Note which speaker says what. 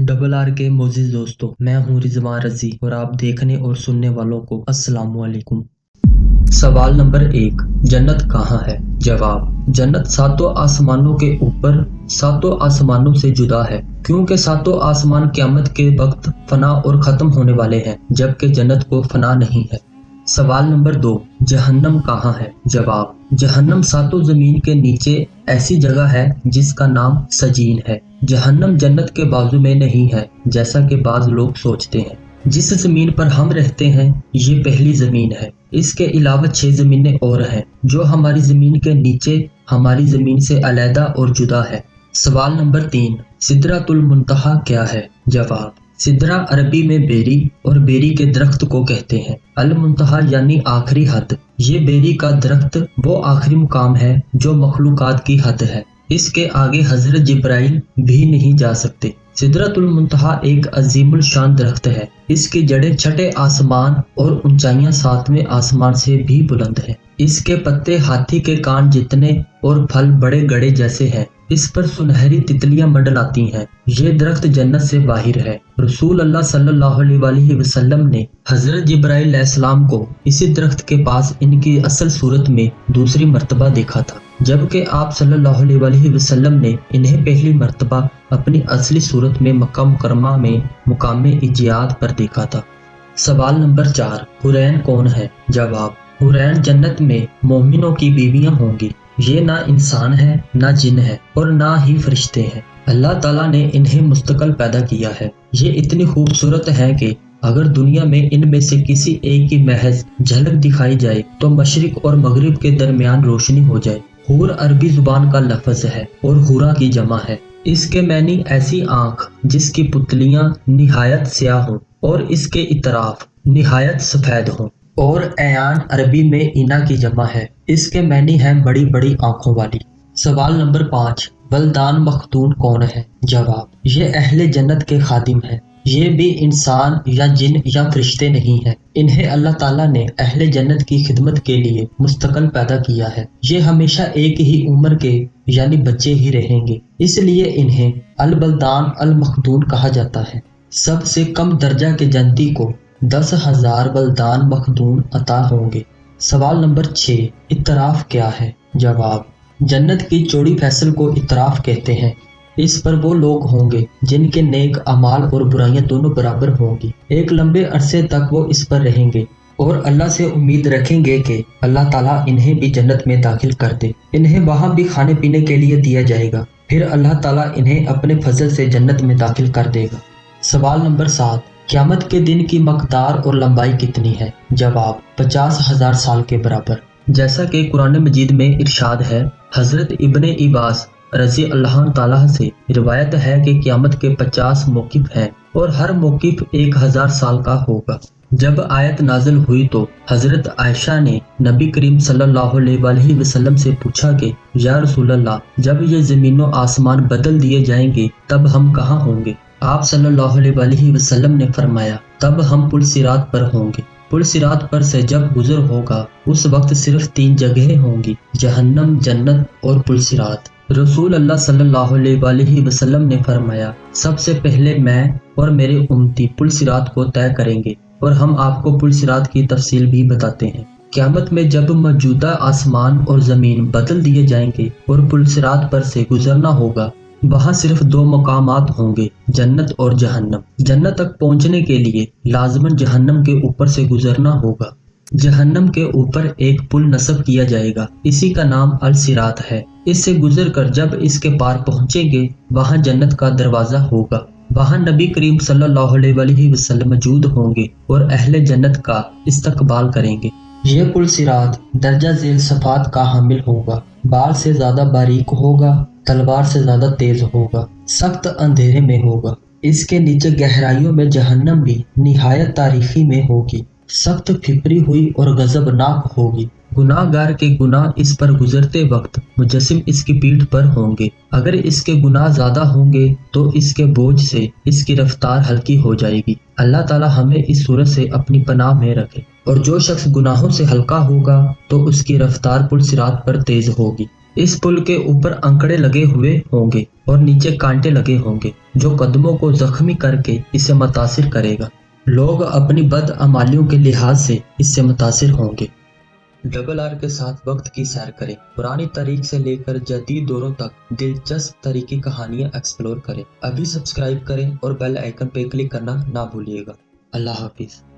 Speaker 1: Double R के मोजिज दोस्तों, मैं हूँ रिजवान रजी और आप देखने और सुनने वालों को अस्सलाम वालेकुम। सवाल नंबर 1, जन्नत कहाँ है? जवाब, जन्नत सातों आसमानों के ऊपर सातों आसमानों से जुदा है, क्योंकि सातों आसमान क़यामत के वक्त फना और खत्म होने वाले हैं, जबकि जन्नत को फना नहीं है। सवाल नंबर 2, जहन्नम कहाँ है? जवाब, जहन्नम सातों जमीन के नीचे ऐसी जगह है जिसका नाम सजीन है। जहन्नम जन्नत के बाजू में नहीं है, जैसा कि बाज लोग सोचते हैं। जिस जमीन पर हम रहते हैं ये पहली जमीन है। इसके अलावा 6 जमीनें और हैं जो हमारी जमीन के नीचे हमारी जमीन से अलहदा और जुदा है। सवाल नंबर 3, सिदरतुल मुंतहा क्या है? जवाब, सिदरा अरबी में बेरी और बेरी के दरख्त को कहते हैं। अल मुंतहा यानी आखिरी हद। ये बेरी का दरख्त वो आखिरी मुकाम है जो मखलूकात की हद है। इसके आगे हजरत जिब्राइल भी नहीं जा सकते। सिदरतुल मुंतहा एक अजीमुल शान दरख्त है। इसकी जड़ें छठे आसमान और ऊंचाइयां 7वें आसमान से भी बुलंद है। इसके पत्ते हाथी के कान जितने और फल बड़े गड़े जैसे हैं। इस पर सुनहरी तितलियां मंडलाती हैं। ये दरख्त जन्नत से बाहिर है। रसूल अल्लाह सल्लल्लाहु अलैहि वसल्लम ने हजरत जिब्राइल अलैहिस्सलाम को इसी दरख्त के पास इनकी असल सूरत में दूसरी मर्तबा देखा था, जबकि आप सल्लल्लाहु अलैहि वसल्लम ने इन्हें पहली मर्तबा अपनी असली सूरत में मक्का मुकरमा में मुकाम इजियाद पर देखा था। सवाल नंबर 4, हुरैन कौन है? जवाब, हुरैन जन्नत में मोमिनों की बीवियां होंगी। ये ना इंसान है, ना जिन है और ना ही फरिश्ते हैं। अल्लाह ताला ने इन्हें मुस्तकिल पैदा किया है। ये इतनी खूबसूरत है कि अगर दुनिया में इनमें से किसी एक की महज झलक दिखाई जाए तो मशरिक और मगरिब के दरमियान रोशनी हो जाए। हूर अरबी जुबान का लफ्ज है और हुरा की जमा है। इसके मैनी ऐसी आंख जिसकी पुतलियां निहायत स्याह हों और इसके इतराफ निहायत सफेद हों, और ऐयान अरबी में इना की जमा है। इसके मैनी है बड़ी बड़ी आंखों वाली। सवाल नंबर 5, वल्दान मखदून कौन है? जवाब, ये अहले जन्नत के खादिम हैं। ये भी इंसान या जिन या फरिश्ते नहीं है। इन्हें अल्लाह ताला ने अहले जन्नत की खिदमत के लिए मुस्तकिल पैदा किया है। ये हमेशा एक ही उम्र के यानी बच्चे ही रहेंगे, इसलिए इन्हें अल बल्दान अल मखदून कहा जाता है। सबसे कम दर्जा के जन्नती को 10,000 बल्दान मखदून अता होंगे। सवाल नंबर 6, इतराफ क्या है? जवाब, जन्नत की चौड़ी फैसल को इतराफ कहते हैं। इस पर वो लोग होंगे जिनके नेक अमाल और बुराइयां दोनों बराबर होंगी। एक लंबे अरसे तक वो इस पर रहेंगे और अल्लाह से उम्मीद रखेंगे कि अल्लाह ताला इन्हें भी जन्नत में दाखिल कर दे। इन्हें वहां भी खाने पीने के लिए दिया जाएगा, फिर अल्लाह ताला इन्हें अपने फजल से जन्नत में दाखिल कर देगा। सवाल नंबर 7, क़यामत के दिन की मकदार और लंबाई कितनी है? जवाब, 50,000 साल के बराबर। जैसा कि कुरान मजीद में इरशाद है, हजरत इब्ने इबास रजी अल्लाह ताला से रिवायत है कि क़यामत के 50 मौक़िफ़ हैं और हर मौक़िफ़ 1000 साल का होगा। जब आयत नाज़िल हुई तो हजरत आयशा ने नबी करीम सल्लल्लाहु अलैहि वसल्लम से पूछा कि या रसूल अल्लाह, जब ये ज़मीनों आसमान बदल दिए जाएंगे तब हम कहाँ होंगे? आप सल्लल्लाहु अलैहि वसल्लम ने फरमाया, तब हम पुल सिरात पर होंगे। पुल सिरात पर से जब गुजर होगा उस वक्त सिर्फ 3 जगहें होंगी, जहन्नम, जन्नत और पुल सिरात। रसूल अल्लाह सल्लल्लाहु अलैहि वसल्लम ने फरमाया, सबसे पहले मैं और मेरे उम्मती पुल सिरात को तय करेंगे और हम आपको पुल सिरात की तफसील भी बताते हैं। क़यामत में जब मौजूदा आसमान और ज़मीन बदल दिए जाएंगे और पुल सिरात पर से गुजरना होगा, वहाँ सिर्फ 2 मकामात होंगे, जन्नत और जहन्नम। जन्नत तक पहुँचने के लिए लाजमन जहन्नम के ऊपर से गुजरना होगा। जहन्नम के ऊपर एक पुल नस्ब किया जाएगा, इसी का नाम अल सिरात है। इससे गुजर कर जब इसके पार पहुँचेंगे वहाँ जन्नत का दरवाज़ा होगा। वहाँ नबी करीम सल्लल्लाहु अलैहि वसल्लम मौजूद होंगे और अहले जन्नत का इस्तकबाल करेंगे। यह पुल सिरात दर्जा झेल सफात का हामिल होगा, बाल से ज्यादा बारीक होगा, तलवार से ज्यादा तेज होगा, सख्त अंधेरे में होगा। इसके नीचे गहराइयों में जहन्नम भी निहायत तारीखी में होगी, सख्त फिपरी हुई और गजबनाक होगी। गुनाहगार के गुनाह इस पर गुजरते वक्त मुजस्सिम इसकी पीठ पर होंगे। अगर इसके गुनाह ज्यादा होंगे तो इसके बोझ से इसकी रफ्तार हल्की हो जाएगी। अल्लाह ताला हमें इस सूरत से अपनी पनाह में रखे। और जो शख्स गुनाहों से हल्का होगा तो उसकी रफ्तार पुल सिरात पर तेज होगी। اس پل کے اوپر انکڑے لگے ہوئے ہوں گے اور نیچے کانٹے لگے ہوں گے جو قدموں کو زخمی کر کے اسے متاثر کرے گا۔ لوگ اپنی بدعمالیوں کے لحاظ سے اس سے متاثر ہوں گے۔ ڈبل آر کے ساتھ وقت کی سیر کریں، پرانی تاریخ سے لے کر جدید دوروں تک دلچسپ تاریخی کہانیاں ایکسپلور کریں۔ ابھی سبسکرائب کریں اور بیل آئیکن پہ کلک کرنا نہ بھولیے گا۔ اللہ حافظ۔